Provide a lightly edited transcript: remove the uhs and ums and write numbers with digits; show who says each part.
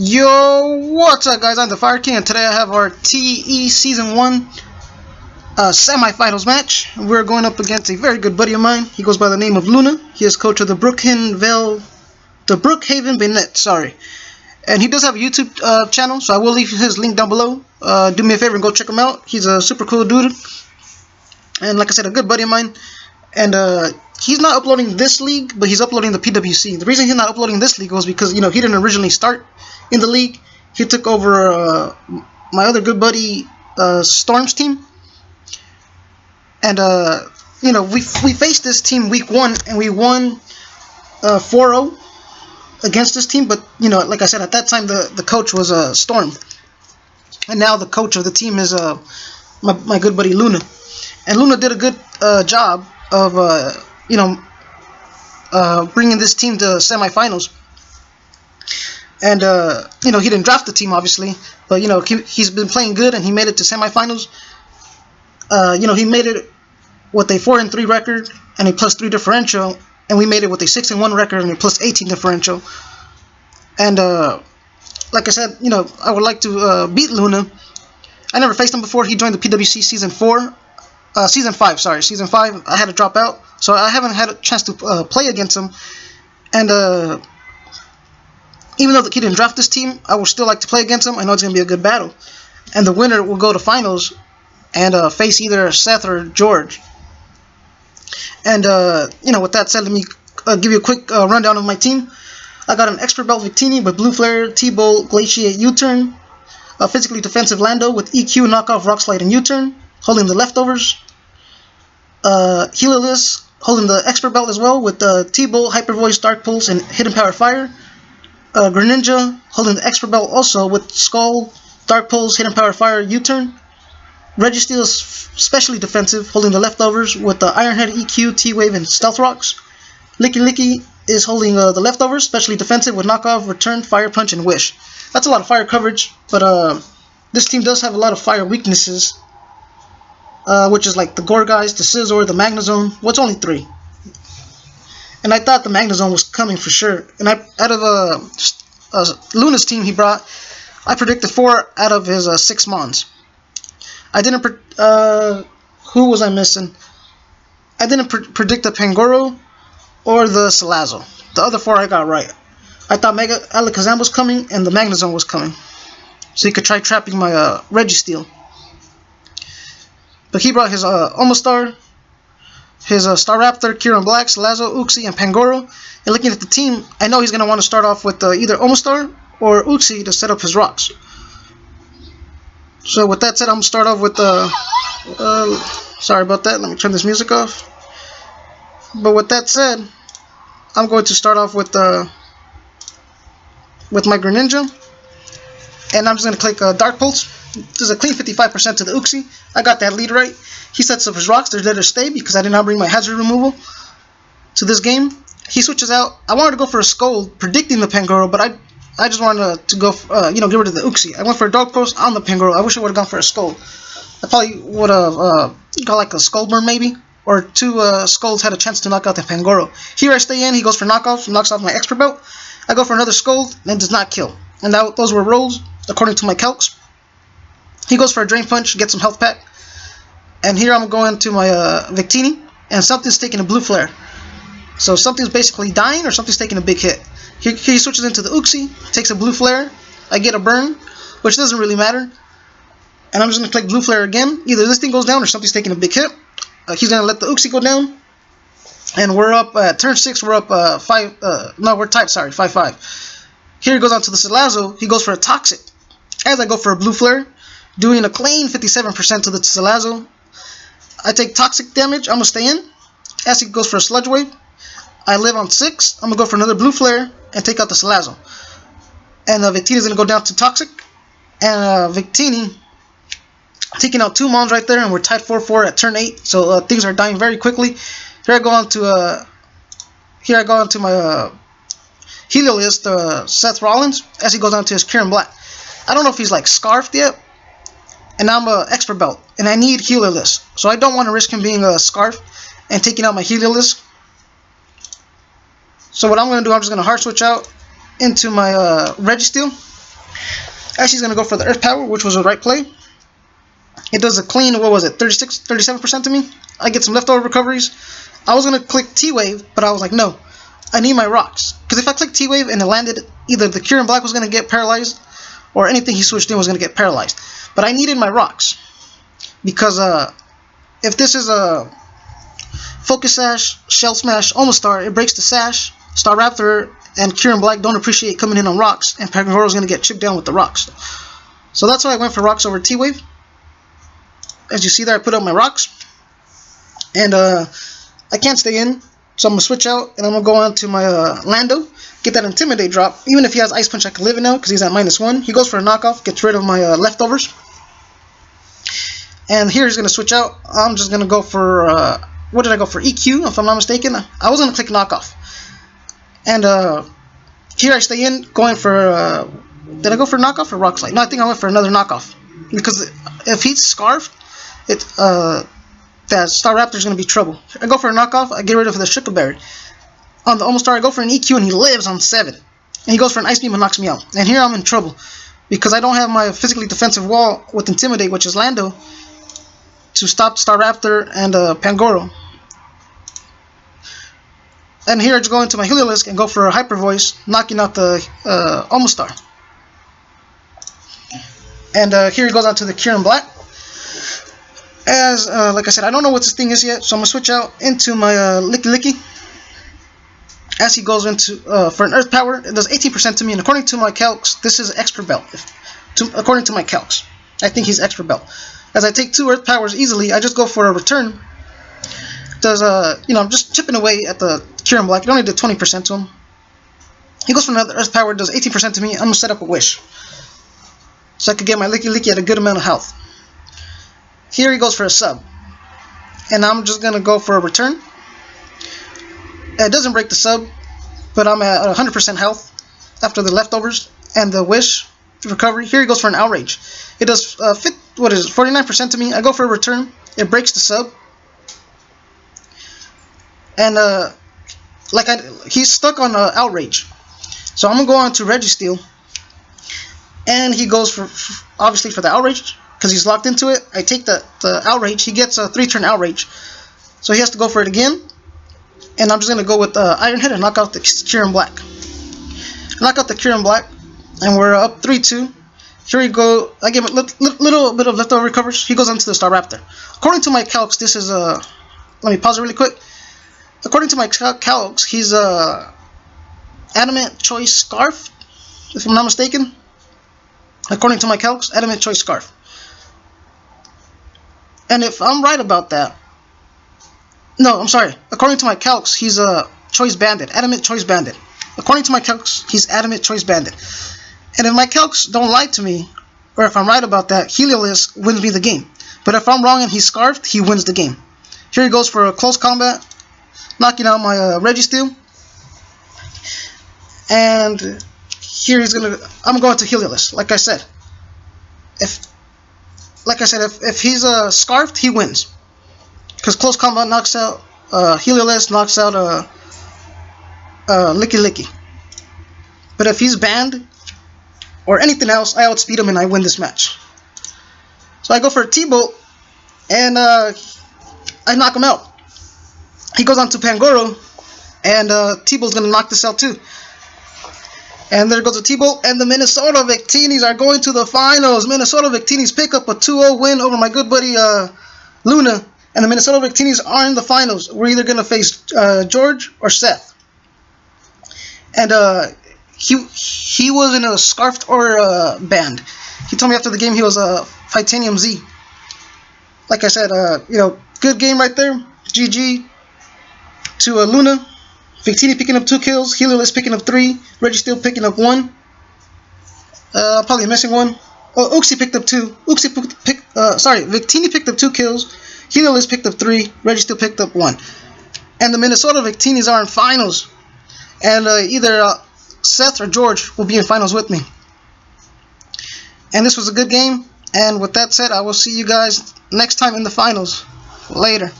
Speaker 1: Yo, what's up guys, I'm the Fire King and today I have our TE Season 1 semifinals match. We're going up against a very good buddy of mine. He goes by the name of Luna. He is coach of the Brookhaven Banettes, sorry. And he does have a YouTube channel, so I will leave his link down below. Do me a favor and go check him out. He's a super cool dude. And like I said, a good buddy of mine. And he's not uploading this league, but he's uploading the PWC. The reason he's not uploading this league was because, you know, he didn't originally start in the league. He took over my other good buddy Storm's team. And, you know, we faced this team week 1 and we won 4-0 against this team. But, you know, like I said, at that time the coach was Storm. And now the coach of the team is my good buddy Luna. And Luna did a good job of, you know, bringing this team to semifinals. And, you know, he didn't draft the team, obviously. But, you know, he's been playing good and he made it to semifinals. You know, he made it with a 4-3 record and a +3 differential. And we made it with a 6-1 record and a +18 differential. And, like I said, you know, I would like to beat Luna. I never faced him before. He joined the PWC Season 5. I had to drop out, so I haven't had a chance to play against him. And even though he didn't draft this team, I would still like to play against him. I know it's going to be a good battle. And the winner will go to finals and face either Seth or George. And, you know, with that said, let me give you a quick rundown of my team. I got an expert belt M.Victinis with Blue Flare, T-Bolt, Glaciate, U-Turn. A physically defensive Lando with EQ, Knockoff, Rock Slide, and U-Turn, holding the leftovers. Healerless, holding the expert belt as well with T-Bolt, Hyper Voice, Dark Pulse, and Hidden Power Fire. Greninja, holding the expert belt also with Skull, Dark Pulse, Hidden Power Fire, U-Turn. Registeel is specially defensive, holding the leftovers with the Ironhead, EQ, T-Wave, and Stealth Rocks. Licky Licky is holding the leftovers, specially defensive with Knockoff, Return, Fire Punch, and Wish. That's a lot of fire coverage, but this team does have a lot of fire weaknesses, which is like the Gorgeist, the Scizor, the Magnezone. Well, it's only 3. And I thought the Magnezone was coming for sure. And out of Luna's team he brought, I predicted 4 out of his 6 Mons. I didn't who was I missing? I didn't predict the Pangoro or the Salazzle. The other 4 I got right. I thought Mega Alakazam was coming and the Magnezone was coming, so he could try trapping my Registeel. But he brought his Omastar, his Staraptor, Kieran Black, Salazzle, Uxie, and Pangoro. And looking at the team, I know he's going to want to start off with either Omastar or Uxie to set up his rocks. So with that said, I'm going to start off with sorry about that, let me turn this music off. But with that said, I'm going to start off with my Greninja. And I'm just going to click Dark Pulse. This is a clean 55% to the Uxie. I got that lead right. He sets up his rocks. They're there to stay because I did not bring my hazard removal to this game. He switches out. I wanted to go for a Scold, predicting the Pangoro, but I just wanted to go, you know, get rid of the Uxie. I went for a Dark Pulse on the Pangoro. I wish I would have gone for a Scold. I probably would have got like a Skull Burn maybe, or 2 Scolds had a chance to knock out the Pangoro. Here I stay in. He goes for knockoff, knocks off my expert belt. I go for another Scold, then does not kill. And those were rolls according to my calcs. He goes for a Drain Punch, gets some health pack. And here I'm going to my Victini, and something's taking a Blue Flare. So something's basically dying or something's taking a big hit. Here he switches into the Uxie, takes a Blue Flare. I get a burn, which doesn't really matter. And I'm just going to click Blue Flare again. Either this thing goes down or something's taking a big hit. He's going to let the Uxie go down. And we're up at turn 6, we're up 5-5. Here he goes on to the Salazzle. He goes for a Toxic. As I go for a Blue Flare, doing a clean 57% to the Salazzle. I take Toxic damage. I'm going to stay in. As he goes for a Sludge Wave, I live on 6. I'm going to go for another Blue Flare and take out the Salazzle. And Victini is going to go down to Toxic. And Victini taking out 2 Mons right there, and we're tied 4-4 at turn 8. So things are dying very quickly. Here I go on to my Heliolisk, Seth Rollins, as he goes on to his Kieran Black. I don't know if he's like scarfed yet, and I'm a expert belt, and I need Heliolisk, so I don't want to risk him being a scarf and taking out my Heliolisk. So what I'm going to do, I'm just going to hard switch out into my Registeel. Ashley's going to go for the Earth Power, which was a right play. It does a clean, what was it, 37% to me. I get some leftover recoveries. I was going to click T-Wave, but I was like, no, I need my rocks. Because if I clicked T-Wave and it landed, either the Cure in Black was going to get paralyzed, or anything he switched in was going to get paralyzed. But I needed my rocks. Because if this is a Focus Sash, Shell Smash, Almost Star, it breaks the Sash. Star Raptor and Cure in Black don't appreciate coming in on rocks, and Pangoro's going to get chipped down with the rocks. So that's why I went for rocks over T-Wave. As you see there, I put up my rocks. And I can't stay in, so I'm going to switch out, and I'm going to go on to my Lando, get that Intimidate drop. Even if he has Ice Punch, I can live it now, because he's at -1. He goes for a knockoff, gets rid of my leftovers. And here he's going to switch out. I'm just going to go for, what did I go for? EQ, if I'm not mistaken. I was going to click knockoff. And here I stay in, going for, did I go for knockoff or Rock Slide? No, I think I went for another knockoff. Because if he's Scarfed, that Star Raptor is going to be trouble. I go for a knockoff, I get rid of the Sugar Berry. On the Almost Star, I go for an EQ, and he lives on 7. And he goes for an Ice Beam and knocks me out. And here I'm in trouble, because I don't have my physically defensive wall with Intimidate, which is Lando, to stop Star Raptor and Pangoro. And here I just go into my Heliolisk and go for a Hyper Voice, knocking out the Almost Star. And here he goes on to the Cure in Black. As, like I said, I don't know what this thing is yet, so I'm going to switch out into my Licky. As he goes into, for an Earth Power, it does 18% to me, and according to my calcs, this is Expert Belt. According to my calcs, I think he's Expert Belt. As I take 2 Earth Powers easily, I just go for a return. Does, you know, I'm just chipping away at the Cure in Black. It only did 20% to him. He goes for another Earth Power, does 18% to me. I'm going to set up a Wish, so I could get my Licky at a good amount of health. Here he goes for a sub, and I'm just going to go for a return. It doesn't break the sub, but I'm at 100% health after the leftovers and the Wish recovery. Here he goes for an Outrage. It does 49% to me. I go for a return. It breaks the sub, and he's stuck on Outrage. So I'm going to go on to Registeel, and he goes for, obviously, for the Outrage, because he's locked into it. I take the Outrage. He gets a 3-turn Outrage, so he has to go for it again. And I'm just going to go with Iron Head and knock out the Cure in Black. Knock out the Cure in Black, and we're up 3-2. Here we go. I give him a little bit of leftover recovers. He goes on to the Star Raptor. According to my calcs, this is let me pause it really quick. According to my calcs, he's Adamant Choice Scarf, if I'm not mistaken. According to my calcs, Adamant Choice Scarf. And if I'm right about that, no, I'm sorry. According to my calcs, he's a Choice Bandit, Adamant Choice Bandit. According to my calcs, he's Adamant Choice Bandit. And if my calcs don't lie to me, or if I'm right about that, Heliolisk wins me the game. But if I'm wrong and he's Scarfed, he wins the game. Here he goes for a close combat, knocking out my Registeel. And here I'm going to Heliolisk. Like I said, if he's Scarfed, he wins. Because close combat knocks out Heliolisk, knocks out Licky. But if he's banned or anything else, I outspeed him and I win this match. So I go for a T-Bolt, and I knock him out. He goes on to Pangoro, and T-Bolt's going to knock this out too. And there goes a T-Bolt, and the Minnesota Victinis are going to the finals. Minnesota Victinis pick up a 2-0 win over my good buddy Luna. And the Minnesota Victinis are in the finals. We're either going to face George or Seth. And he wasn't a Scarfed or banned. He told me after the game he was a Titanium Z. Like I said, you know, good game right there. GG to Luna. Victini picking up 2 kills. Heliolisk picking up 3. Registeel picking up 1. Probably missing one. Oh, Uxie picked up 2. Victini picked up 2 kills. Heliolisk picked up 3. Registeel picked up 1. And the Minnesota Victinis are in finals. And either Seth or George will be in finals with me. And this was a good game. And with that said, I will see you guys next time in the finals. Later.